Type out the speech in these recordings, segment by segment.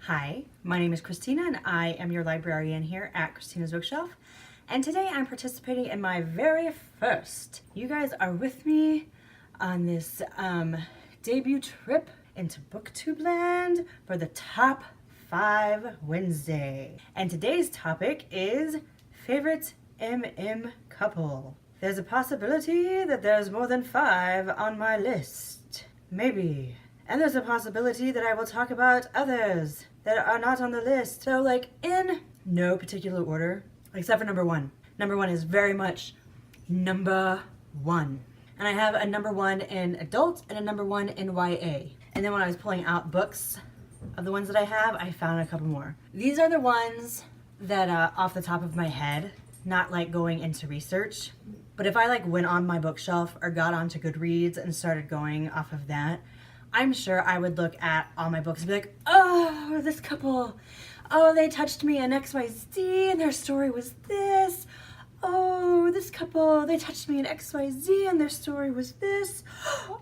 Hi, my name is Christina and I am your librarian here at Christina's Bookshelf. And today I'm participating in my very first. You guys are with me on this debut trip into BookTube land for the Top 5 Wednesday. And today's topic is favorite MM couple. There's a possibility that there's more than 5 on my list. Maybe. And there's a possibility that I will talk about others that are not on the list. So like in no particular order, except for number 1. Number 1 is very much number 1. And I have a number 1 in adult and a number 1 in YA. And then when I was pulling out books of the ones that I have, I found a couple more. These are the ones that off the top of my head, not like going into research. But if I like went on my bookshelf or got onto Goodreads and started going off of that, I'm sure I would look at all my books and be like, oh, this couple, oh, they touched me in XYZ and their story was this. Oh, this couple, they touched me in XYZ and their story was this.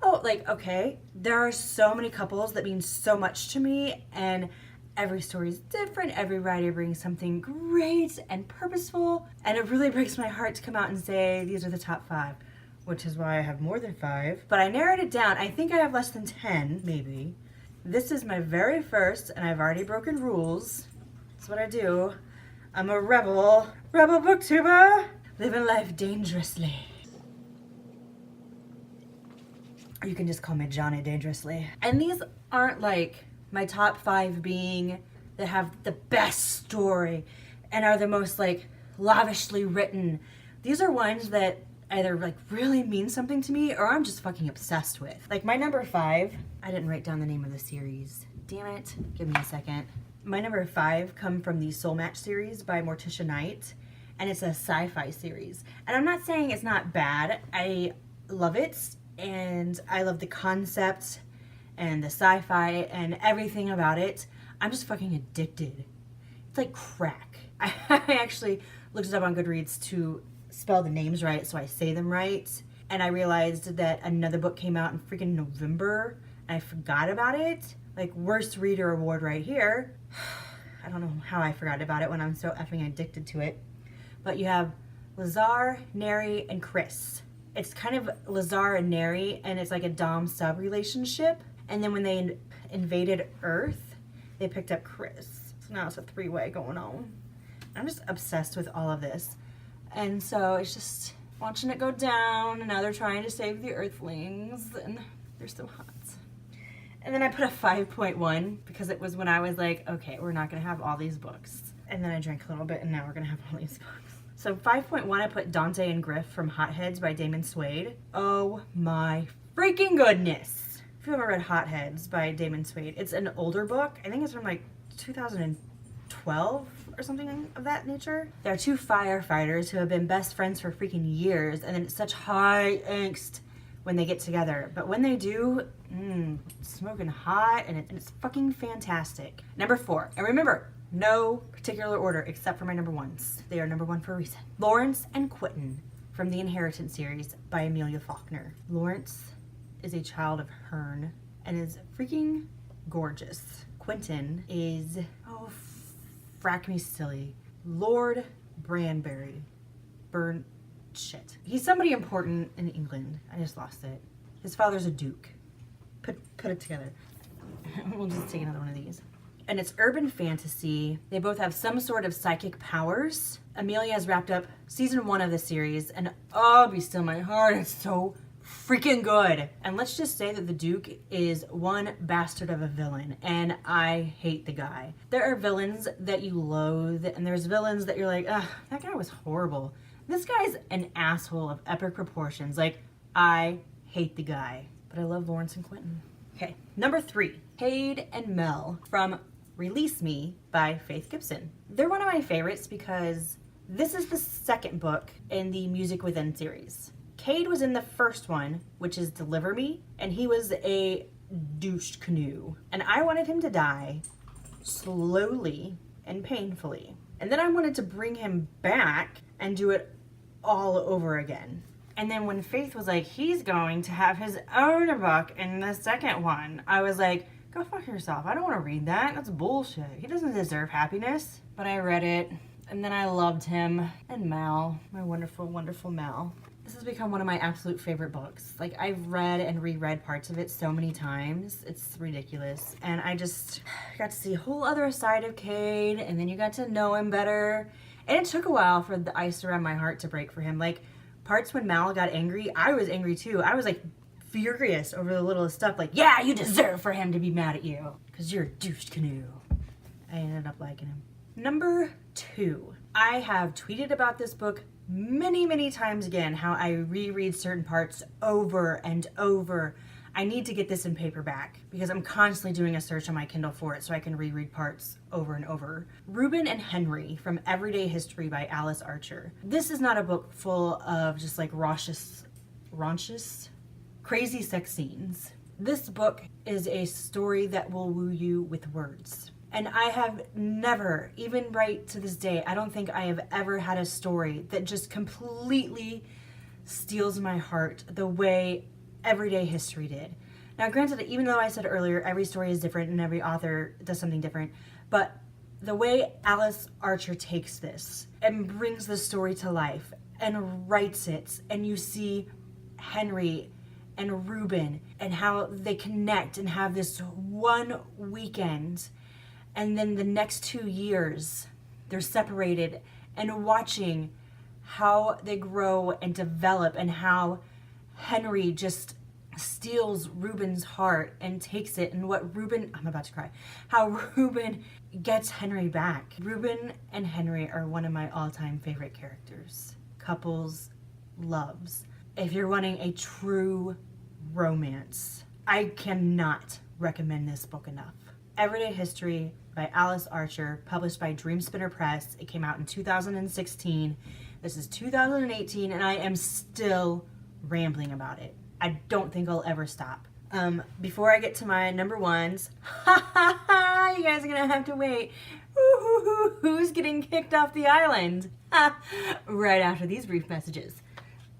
Oh, like, okay, there are so many couples that mean so much to me, and every story is different. Every writer brings something great and purposeful, and it really breaks my heart to come out and say, these are the top 5. Which is why I have more than 5. But I narrowed it down. I think I have less than 10, maybe. This is my very first, and I've already broken rules. That's what I do. I'm a rebel booktuber, living life dangerously. Or you can just call me Johnny Dangerously. And these aren't like my top 5 being that have the best story and are the most like lavishly written. These are ones that either like really mean something to me or I'm just fucking obsessed with. Like my number 5, I didn't write down the name of the series. Damn it, give me a second. My number 5 come from the Soul Match series by Morticia Knight, and it's a sci-fi series. And I'm not saying it's not bad. I love it, and I love the concept and the sci-fi and everything about it. I'm just fucking addicted. It's like crack. I actually looked it up on Goodreads to spell the names right so I say them right, and I realized that another book came out in freaking November and I forgot about it. Like, worst reader award right here. I don't know how I forgot about it when I'm so effing addicted to it. But you have Lazar, Neri, and Chris. It's kind of Lazar and Neri, and it's like a dom-sub relationship, and then when they invaded Earth, they picked up Chris. So now it's a 3-way going on. I'm just obsessed with all of this. And so it's just watching it go down, and now they're trying to save the Earthlings, and they're so hot. And then I put a 5.1 because it was when I was like, okay, we're not gonna have all these books. And then I drank a little bit, and now we're gonna have all these books. So 5.1, I put Dante and Griff from Hotheads by Damon Suede. Oh my freaking goodness. If you've ever read Hotheads by Damon Suede, it's an older book. I think it's from like 2012 or something of that nature. There are 2 firefighters who have been best friends for freaking years, and then it's such high angst when they get together. But when they do, smoking hot, and it's fucking fantastic. Number 4, and remember, no particular order except for my number 1s. They are number 1 for a reason. Lawrence and Quentin from the Inheritance series by Amelia Faulkner. Lawrence is a child of Hearn and is freaking gorgeous. Quentin is, frack me silly, Lord Branbury. Shit. He's somebody important in England. I just lost it. His father's a duke. Put it together. We'll just take another one of these. And it's urban fantasy. They both have some sort of psychic powers. Amelia has wrapped up season 1 of the series, and oh, be still my heart, it's so freaking good. And let's just say that the Duke is one bastard of a villain, and I hate the guy. There are villains that you loathe, and there's villains that you're like, ugh, that guy was horrible. This guy's an asshole of epic proportions. Like, I hate the guy, but I love Lawrence and Quentin. Okay, number 3, Cade and Mel from Release Me by Faith Gibson. They're one of my favorites because this is the second book in the Music Within series. Cade was in the first one, which is Deliver Me, and he was a douche canoe. And I wanted him to die slowly and painfully. And then I wanted to bring him back and do it all over again. And then when Faith was like, he's going to have his own book in the second one, I was like, Go fuck yourself. I don't want to read that. That's bullshit. He doesn't deserve happiness. But I read it, and then I loved him. And Mal, my wonderful, wonderful Mal. This has become one of my absolute favorite books. Like, I've read and reread parts of it so many times. It's ridiculous. And I just got to see a whole other side of Cade, and then you got to know him better. And it took a while for the ice around my heart to break for him. Like, parts when Mal got angry, I was angry too. I was like furious over the littlest stuff. Like, yeah, you deserve for him to be mad at you because you're a douche canoe. I ended up liking him. Number 2. I have tweeted about this book many, many times again, how I reread certain parts over and over. I need to get this in paperback because I'm constantly doing a search on my Kindle for it so I can reread parts over and over. Reuben and Henry from Everyday History by Alice Archer. This is not a book full of just like raunchous, crazy sex scenes. This book is a story that will woo you with words. And I have never, even right to this day, I don't think I have ever had a story that just completely steals my heart the way Everyday History did. Now, granted, even though I said earlier, every story is different and every author does something different, but the way Alice Archer takes this and brings the story to life and writes it, and you see Henry and Reuben and how they connect and have this one weekend, and then the next 2 years they're separated, and watching how they grow and develop and how Henry just steals Reuben's heart and takes it, and what Reuben, I'm about to cry, how Reuben gets Henry back. Reuben and Henry are one of my all-time favorite characters. Couples, loves. If you're wanting a true romance, I cannot recommend this book enough. Everyday History by Alice Archer, published by Dreamspinner Press. It came out in 2016. This is 2018, and I am still rambling about it. I don't think I'll ever stop. Before I get to my number ones, you guys are gonna have to wait. Who's getting kicked off the island? Right after these brief messages.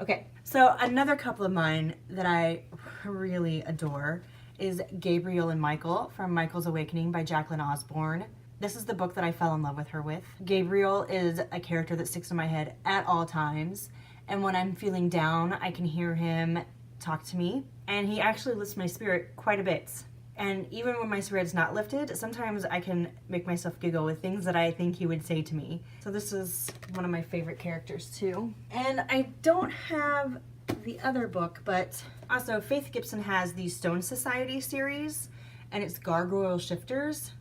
Okay, so another couple of mine that I really adore is Gabriel and Michael from Michael's Awakening by Jacqueline Osborne. This is the book that I fell in love with her with. Gabriel is a character that sticks in my head at all times, and when I'm feeling down, I can hear him talk to me, and he actually lifts my spirit quite a bit. And even when my spirit's not lifted, sometimes I can make myself giggle with things that I think he would say to me. So this is one of my favorite characters too. And I don't have the other book, but also Faith Gibson has the Stone Society series, and it's Gargoyle Shifters.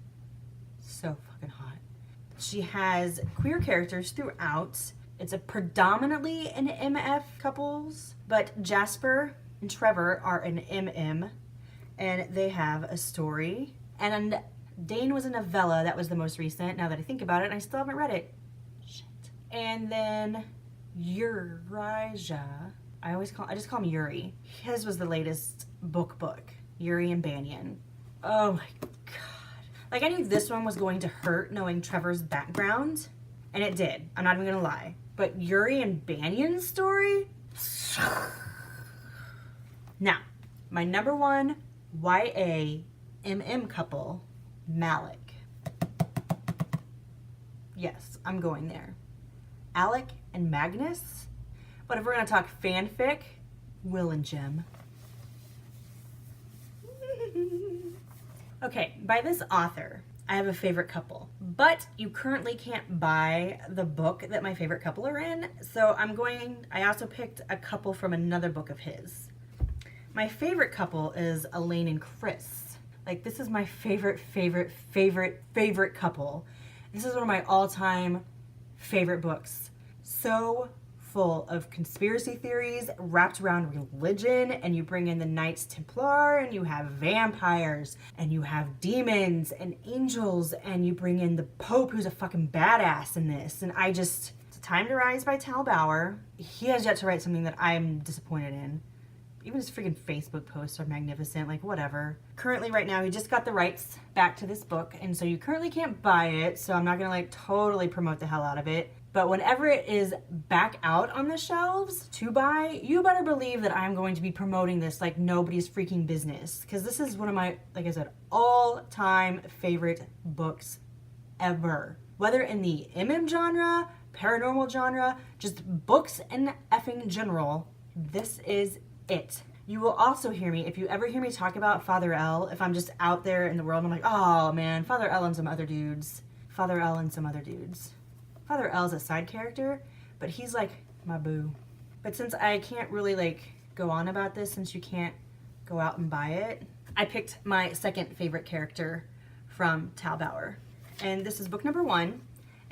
So fucking hot. She has queer characters throughout. It's a predominantly an MF couples, but Jasper and Trevor are an MM, and they have a story. And Dane was a novella. That was the most recent, now that I think about it, and I still haven't read it. Shit. And then Urijah, I just call him Yuri. His was the latest book, Yuri and Banyan. Oh my god. Like, I knew this one was going to hurt knowing Trevor's background, and it did. I'm not even gonna lie. But Yuri and Banyan's story? Now, my number one YA MM couple, Malik. Yes, I'm going there. Alec and Magnus. But if we're gonna talk fanfic, Will and Jem. Okay, by this author, I have a favorite couple, but you currently can't buy the book that my favorite couple are in, so I also picked a couple from another book of his. My favorite couple is Elaine and Chris. Like, this is my favorite couple. This is one of my all-time favorite books. So full of conspiracy theories wrapped around religion, and you bring in the Knights Templar, and you have vampires, and you have demons and angels, and you bring in the Pope, who's a fucking badass in this. And it's Time to Rise by Tal Bauer. He has yet to write something that I'm disappointed in. Even his freaking Facebook posts are magnificent, like whatever. Currently right now, he just got the rights back to this book, and so you currently can't buy it, so I'm not gonna like totally promote the hell out of it. But whenever it is back out on the shelves to buy, you better believe that I'm going to be promoting this like nobody's freaking business. Because this is one of my, like I said, all-time favorite books ever. Whether in the MM genre, paranormal genre, just books in effing general, this is it. You will also hear me, if you ever hear me talk about Father L, if I'm just out there in the world, I'm like, oh man, Father L and some other dudes. Father L and some other dudes. Father L's a side character, but he's like my boo. But since I can't really like go on about this, since you can't go out and buy it, I picked my second favorite character from Tal Bauer. And this is book number 1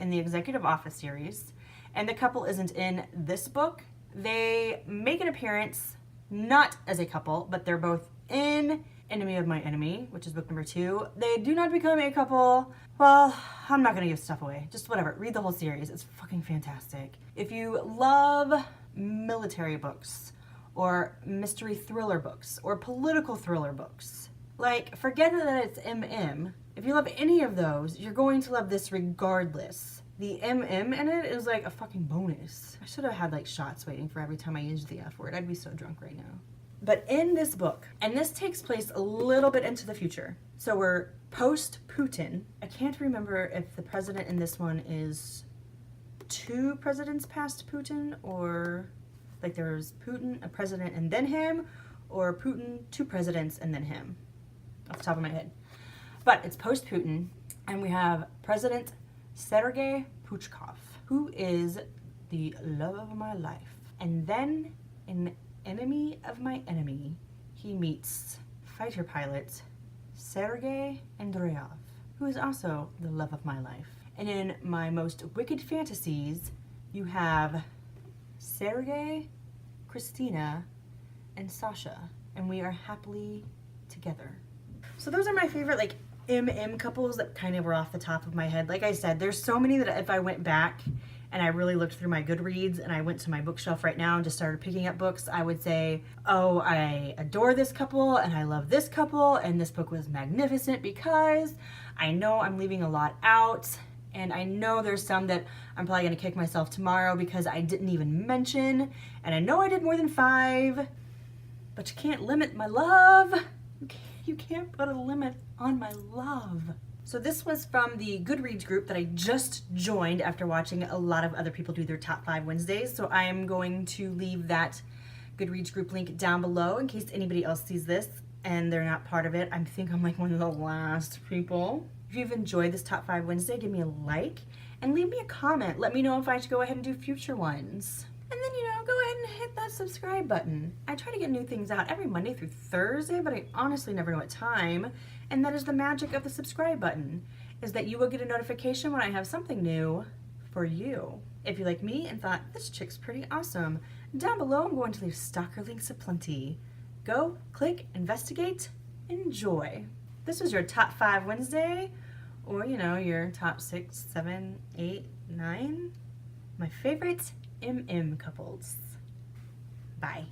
in the Executive Office series. And the couple isn't in this book. They make an appearance, not as a couple, but they're both in Enemy of My Enemy, which is book number 2. They do not become a couple. Well, I'm not gonna give stuff away. Just whatever, read the whole series. It's fucking fantastic. If you love military books, or mystery thriller books, or political thriller books, like, forget that it's MM. If you love any of those, you're going to love this regardless. The MM in it is like a fucking bonus. I should have had like shots waiting for every time I used the F word. I'd be so drunk right now. But in this book, and this takes place a little bit into the future, so we're post-Putin. I can't remember if the president in this one is 2 presidents past Putin, or like there's Putin, a president, and then him, or Putin, 2 presidents, and then him, off the top of my head. But it's post-Putin, and we have President Sergei Puchkov, who is the love of my life. And then in Enemy of My Enemy, he meets fighter pilot Sergei Andreev, who is also the love of my life. And in my most wicked fantasies, you have Sergei, Christina, and Sasha, and we are happily together. So those are my favorite like MM couples that kind of were off the top of my head. Like I said, there's so many that if I went back and I really looked through my Goodreads and I went to my bookshelf right now and just started picking up books, I would say, oh, I adore this couple and I love this couple and this book was magnificent, because I know I'm leaving a lot out, and I know there's some that I'm probably going to kick myself tomorrow because I didn't even mention, and I know I did more than 5, but you can't limit my love. You can't put a limit on my love. So this was from the Goodreads group that I just joined after watching a lot of other people do their top 5 Wednesdays. So I am going to leave that Goodreads group link down below in case anybody else sees this and they're not part of it. I think I'm like one of the last people. If you've enjoyed this top 5 Wednesday, give me a like and leave me a comment. Let me know if I should go ahead and do future ones. And then, go ahead and hit that subscribe button. I try to get new things out every Monday through Thursday, but I honestly never know what time. And that is the magic of the subscribe button, is that you will get a notification when I have something new for you. If you like me and thought, this chick's pretty awesome, down below I'm going to leave stalker links aplenty. Go, click, investigate, enjoy. This was your top 5 Wednesday, or your top 6, 7, 8, 9. My favorite MM couples. Bye.